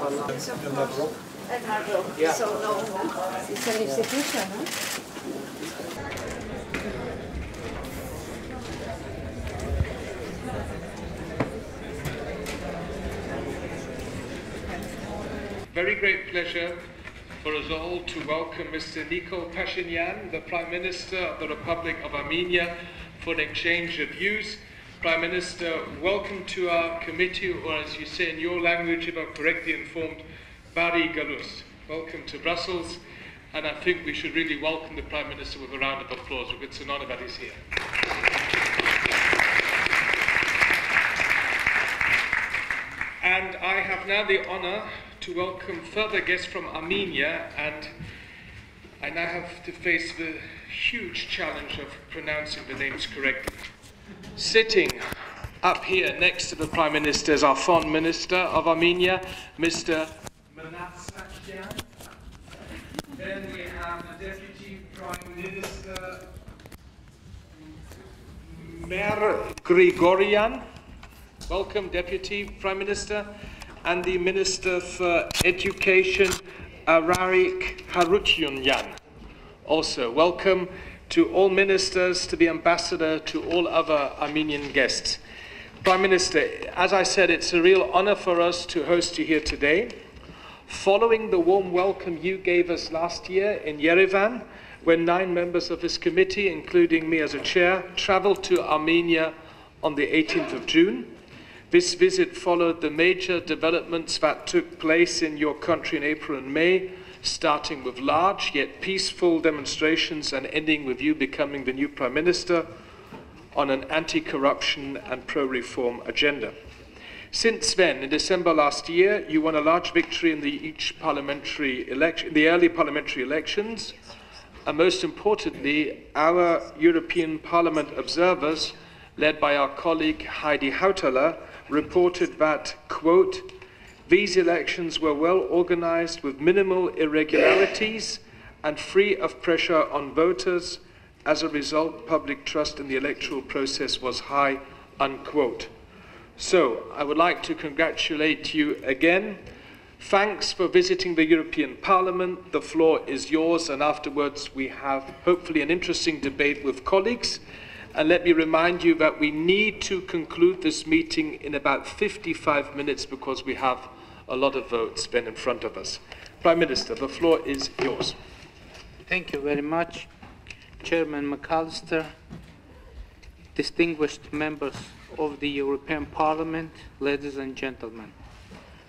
Yeah. So no, it's an institution, huh? Very great pleasure for us all to welcome Mr. Nikol Phashinyan, the Prime Minister of the Republic of Armenia, for an exchange of views. Prime Minister, welcome to our committee, or as you say in your language, if I'm correctly informed, Bari Galus. Welcome to Brussels, and I think we should really welcome the Prime Minister with a round of applause. It's an honor that he's here. And I have now the honor to welcome further guests from Armenia, and I now have to face the huge challenge of pronouncing the names correctly. Sitting up here next to the Prime Minister is our Foreign Minister of Armenia, Mr. Manatsakian. Then we have the Deputy Prime Minister, Mer Grigorian. Welcome, Deputy Prime Minister. And the Minister for Education, Ararik Harutyunyan. Also, welcome to all ministers, to the ambassador, to all other Armenian guests. Prime Minister, as I said, it's a real honor for us to host you here today. Following the warm welcome you gave us last year in Yerevan, when 9 members of this committee, including me as a chair, traveled to Armenia on the 18th of June. This visit followed the major developments that took place in your country in April and May, starting with large yet peaceful demonstrations and ending with you becoming the new Prime Minister on an anti-corruption and pro-reform agenda. Since then, in December last year, you won a large victory in the early parliamentary elections, and most importantly, our European Parliament observers, led by our colleague Heidi Hautala, reported that, quote, these elections were well organized with minimal irregularities and free of pressure on voters. As a result, public trust in the electoral process was high, unquote. So, I would like to congratulate you again. Thanks for visiting the European Parliament. The floor is yours, and afterwards we have hopefully an interesting debate with colleagues. And let me remind you that we need to conclude this meeting in about 55 minutes because we have a lot of votes then in front of us. Prime Minister, the floor is yours. Thank you very much, Chairman McAllister, distinguished members of the European Parliament, ladies and gentlemen.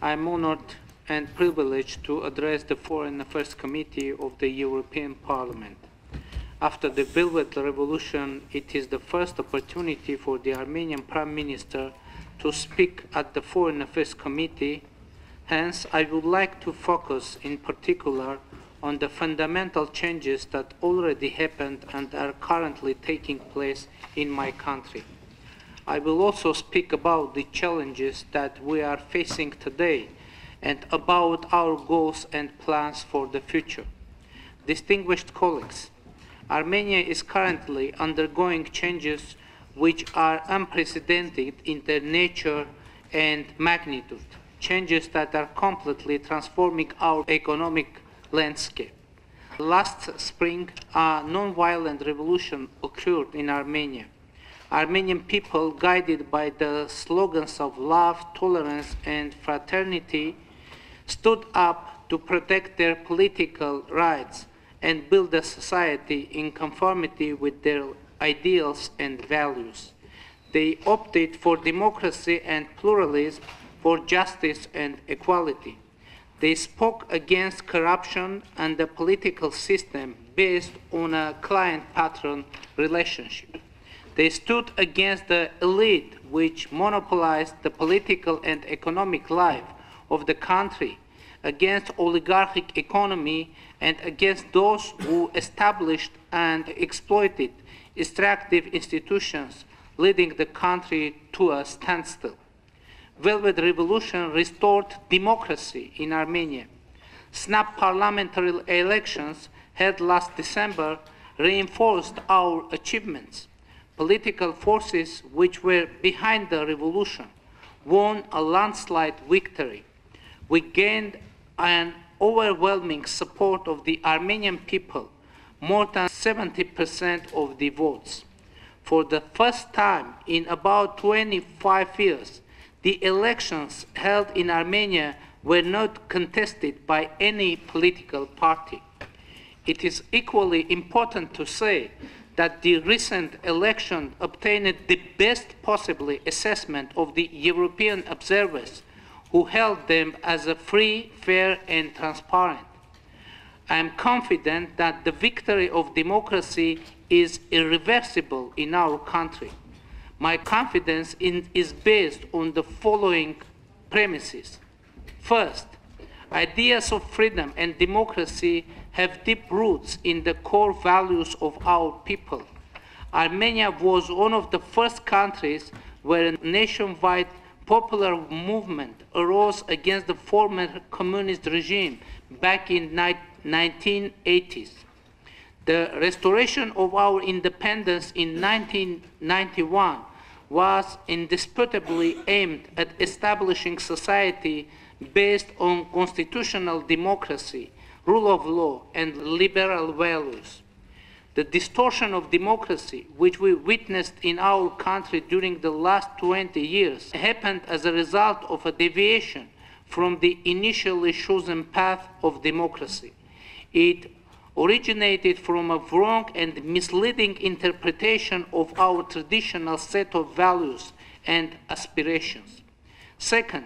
I am honored and privileged to address the Foreign Affairs Committee of the European Parliament. After the Velvet Revolution, it is the first opportunity for the Armenian Prime Minister to speak at the Foreign Affairs Committee. Hence, I would like to focus in particular on the fundamental changes that already happened and are currently taking place in my country. I will also speak about the challenges that we are facing today and about our goals and plans for the future. Distinguished colleagues, Armenia is currently undergoing changes which are unprecedented in their nature and magnitude, changes that are completely transforming our economic landscape. Last spring, a non-violent revolution occurred in Armenia. Armenian people, guided by the slogans of love, tolerance, and fraternity, stood up to protect their political rights and build a society in conformity with their ideals and values. They opted for democracy and pluralism, for justice and equality. They spoke against corruption and the political system based on a client-patron relationship. They stood against the elite which monopolized the political and economic life of the country, against oligarchic economy, and against those who established and exploited extractive institutions, leading the country to a standstill. Velvet Revolution restored democracy in Armenia. Snap parliamentary elections held last December reinforced our achievements. Political forces which were behind the revolution won a landslide victory. we gained an overwhelming support of the Armenian people, more than 70% of the votes. For the first time in about 25 years, the elections held in Armenia were not contested by any political party. It is equally important to say that the recent election obtained the best possible assessment of the European observers who held them as a free, fair, and transparent. I am confident that the victory of democracy is irreversible in our country. My confidence is based on the following premises. First, ideas of freedom and democracy have deep roots in the core values of our people. Armenia was one of the first countries where a nationwide popular movement arose against the former communist regime back in 1980s. The restoration of our independence in 1991 was indisputably aimed at establishing society based on constitutional democracy, rule of law, and liberal values. The distortion of democracy, which we witnessed in our country during the last 20 years, happened as a result of a deviation from the initially chosen path of democracy. It originated from a wrong and misleading interpretation of our traditional set of values and aspirations. Second,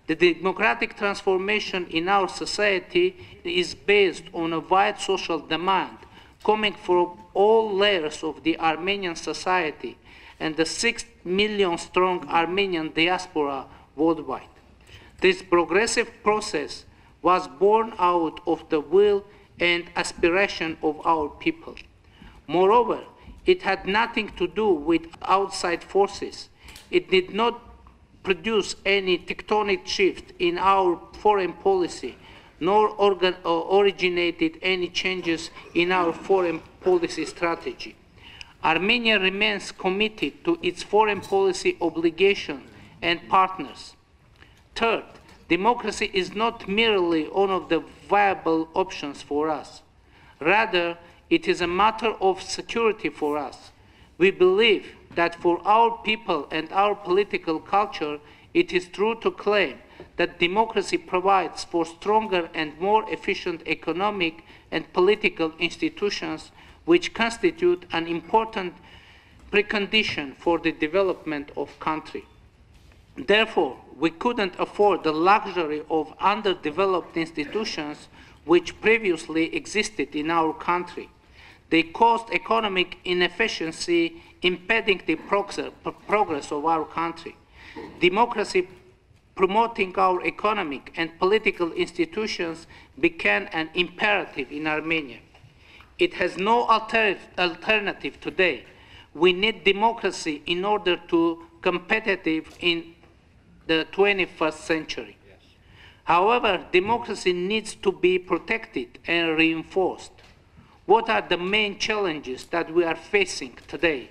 the democratic transformation in our society is based on a wide social demand coming from all layers of the Armenian society and the 6 million strong Armenian diaspora worldwide. This progressive process was born out of the will and aspiration of our people. Moreover, it had nothing to do with outside forces. It did not produce any tectonic shift in our foreign policy, nor originated any changes in our foreign policy strategy. Armenia remains committed to its foreign policy obligations and partners. Third, democracy is not merely one of the viable options for us. Rather, it is a matter of security for us. We believe that for our people and our political culture, it is true to claim that democracy provides for stronger and more efficient economic and political institutions which constitute an important precondition for the development of country. Therefore, we couldn't afford the luxury of underdeveloped institutions which previously existed in our country. They caused economic inefficiency, impeding the progress of our country. Democracy promoting our economic and political institutions became an imperative in Armenia. It has no alternative today. We need democracy in order to be competitive in the 21st century. Yes. However, democracy needs to be protected and reinforced. What are the main challenges that we are facing today?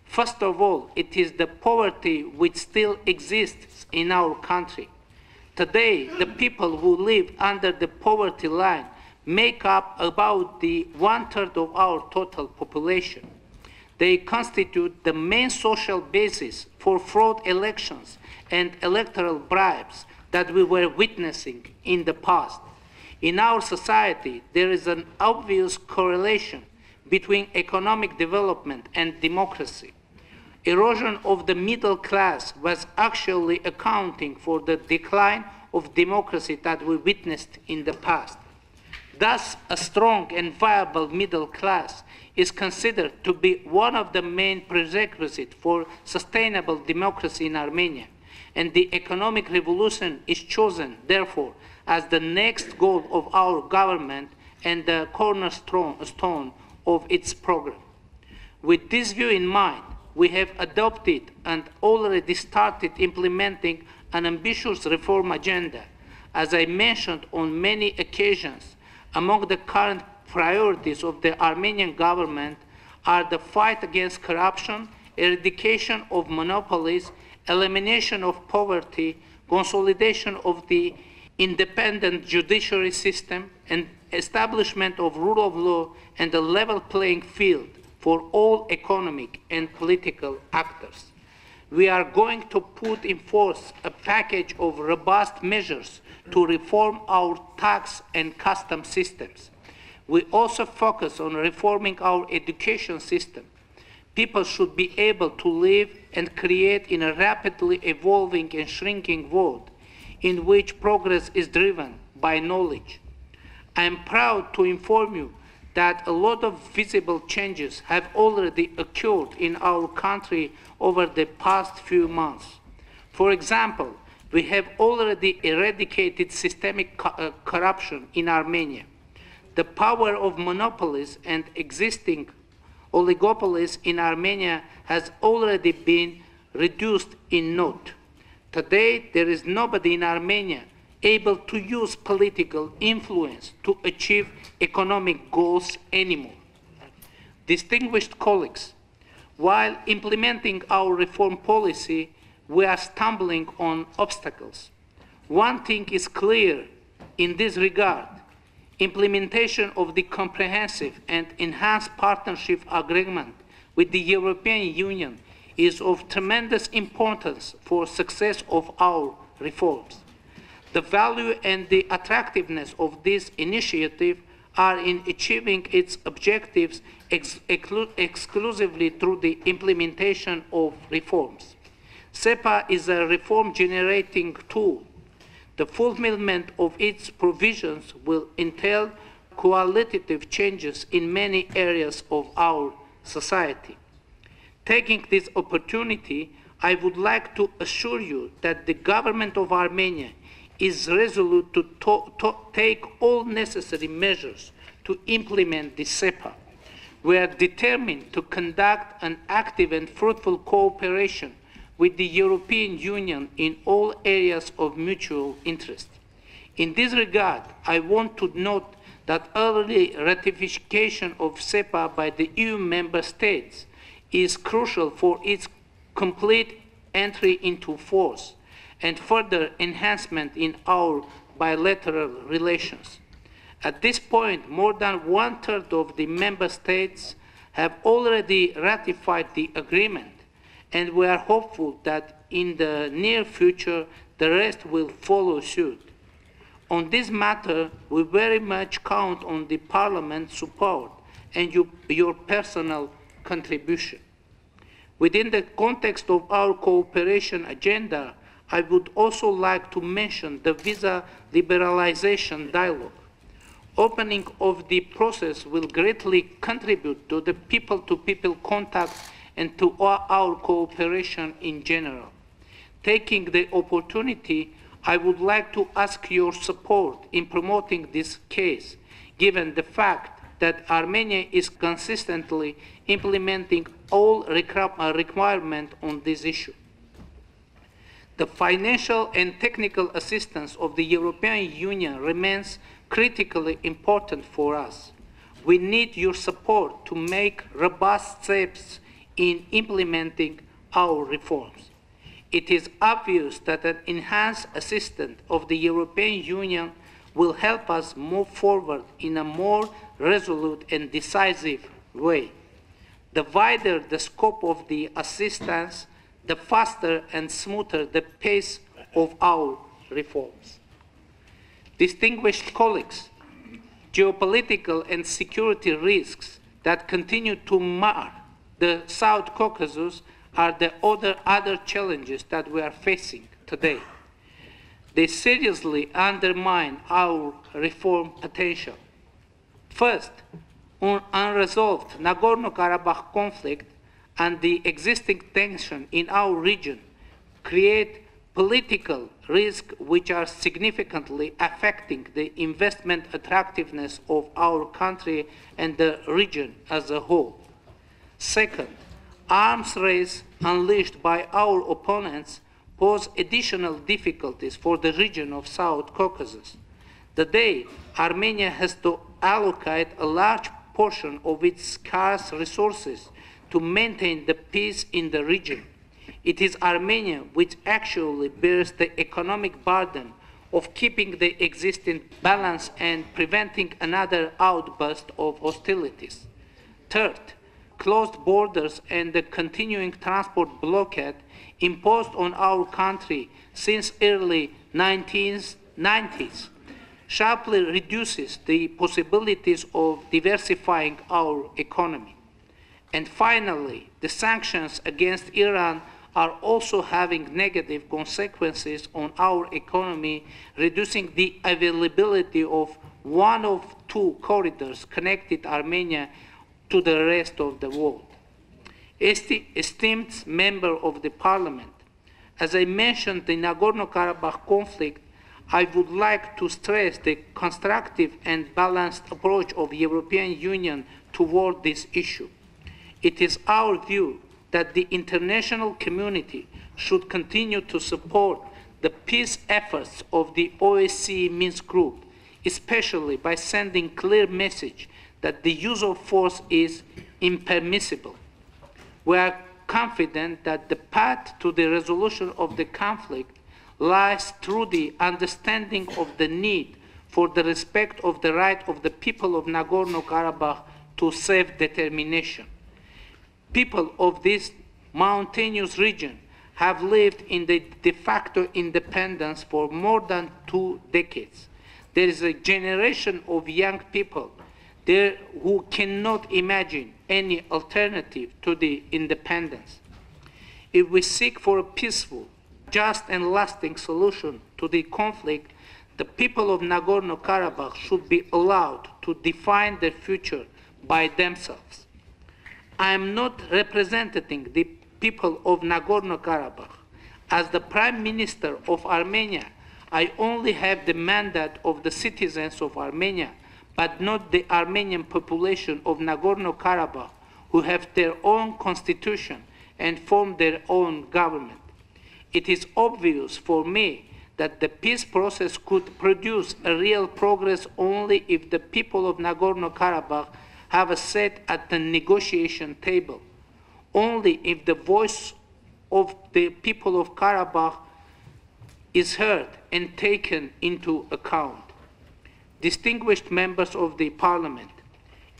First of all, it is the poverty which still exists in our country. Today, the people who live under the poverty line make up about the 1/3 of our total population. They constitute the main social basis for fraud elections and electoral bribes that we were witnessing in the past. In our society, there is an obvious correlation between economic development and democracy. Erosion of the middle class was actually accounting for the decline of democracy that we witnessed in the past. Thus, a strong and viable middle class is considered to be one of the main prerequisites for sustainable democracy in Armenia, and the economic revolution is chosen, therefore, as the next goal of our government and the cornerstone of its program. With this view in mind, we have adopted and already started implementing an ambitious reform agenda. As I mentioned on many occasions, among the current priorities of the Armenian government are the fight against corruption, eradication of monopolies, elimination of poverty, consolidation of the independent judiciary system, and establishment of rule of law and a level playing field for all economic and political actors. We are going to put in force a package of robust measures to reform our tax and custom systems. We also focus on reforming our education system. People should be able to live and create in a rapidly evolving and shrinking world in which progress is driven by knowledge. I am proud to inform you that a lot of visible changes have already occurred in our country over the past few months. For example, we have already eradicated systemic corruption in Armenia. The power of monopolies and existing oligopolies in Armenia has already been reduced in note. Today, there is nobody in Armenia able to use political influence to achieve economic goals anymore. Distinguished colleagues, while implementing our reform policy, we are stumbling on obstacles. One thing is clear in this regard: implementation of the comprehensive and enhanced partnership agreement with the European Union is of tremendous importance for success of our reforms. The value and the attractiveness of this initiative are in achieving its objectives exclusively through the implementation of reforms. SEPA is a reform-generating tool. The fulfillment of its provisions will entail qualitative changes in many areas of our society. Taking this opportunity, I would like to assure you that the government of Armenia is resolute to take all necessary measures to implement the SEPA. We are determined to conduct an active and fruitful cooperation with the European Union in all areas of mutual interest. In this regard, I want to note that early ratification of SEPA by the EU member states is crucial for its complete entry into force and further enhancement in our bilateral relations. At this point, more than 1/3 of the member states have already ratified the agreement, and we are hopeful that in the near future, the rest will follow suit. On this matter, we very much count on the Parliament's support and your personal contribution. Within the context of our cooperation agenda, I would also like to mention the visa liberalization dialogue. Opening of the process will greatly contribute to the people-to-people contact and to our cooperation in general. Taking the opportunity, I would like to ask your support in promoting this case, given the fact that Armenia is consistently implementing all requirements on this issue. The financial and technical assistance of the European Union remains critically important for us. We need your support to make robust steps in implementing our reforms. It is obvious that an enhanced assistance of the European Union will help us move forward in a more resolute and decisive way. The wider the scope of the assistance, the faster and smoother the pace of our reforms. Distinguished colleagues, geopolitical and security risks that continue to mar the South Caucasus are the other challenges that we are facing today. They seriously undermine our reform potential. First, unresolved Nagorno-Karabakh conflict and the existing tension in our region create political risks which are significantly affecting the investment attractiveness of our country and the region as a whole. Second, arms race unleashed by our opponents pose additional difficulties for the region of South Caucasus. Today, Armenia has to allocate a large portion of its scarce resources to maintain the peace in the region. It is Armenia which actually bears the economic burden of keeping the existing balance and preventing another outburst of hostilities. Third, closed borders and the continuing transport blockade imposed on our country since early 1990s sharply reduces the possibilities of diversifying our economy. And finally, the sanctions against Iran are also having negative consequences on our economy, reducing the availability of one of two corridors connected Armenia to the rest of the world. Esteemed member of the parliament, as I mentioned the Nagorno-Karabakh conflict, I would like to stress the constructive and balanced approach of the European Union toward this issue. It is our view that the international community should continue to support the peace efforts of the OSCE Minsk Group, especially by sending a clear message that the use of force is impermissible. We are confident that the path to the resolution of the conflict lies through the understanding of the need for the respect of the right of the people of Nagorno-Karabakh to self-determination. People of this mountainous region have lived in the de facto independence for more than 2 decades. There is a generation of young people there who cannot imagine any alternative to the independence. If we seek for a peaceful, just and lasting solution to the conflict, the people of Nagorno-Karabakh should be allowed to define their future by themselves. I am not representing the people of Nagorno-Karabakh. As the Prime Minister of Armenia, I only have the mandate of the citizens of Armenia, but not the Armenian population of Nagorno-Karabakh, who have their own constitution and form their own government. It is obvious for me that the peace process could produce a real progress only if the people of Nagorno-Karabakh have a seat at the negotiation table, only if the voice of the people of Karabakh is heard and taken into account. Distinguished members of the Parliament,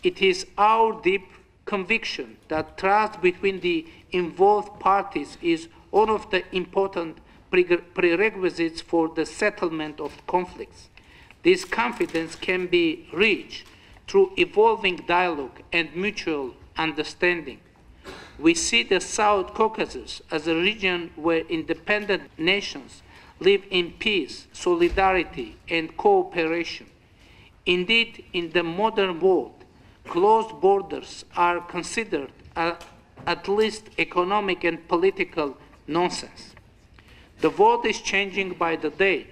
it is our deep conviction that trust between the involved parties is one of the important prerequisites for the settlement of conflicts. This confidence can be reached through evolving dialogue and mutual understanding. We see the South Caucasus as a region where independent nations live in peace, solidarity, and cooperation. Indeed, in the modern world, closed borders are considered at least economic and political nonsense. The world is changing by the day,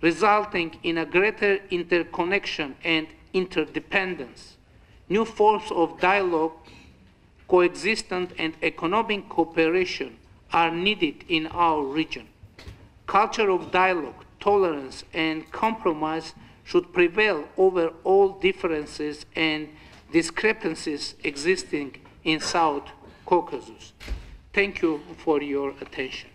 resulting in a greater interconnection and interdependence. New forms of dialogue, coexistence, and economic cooperation are needed in our region. Culture of dialogue, tolerance, and compromise should prevail over all differences and discrepancies existing in South Caucasus. Thank you for your attention.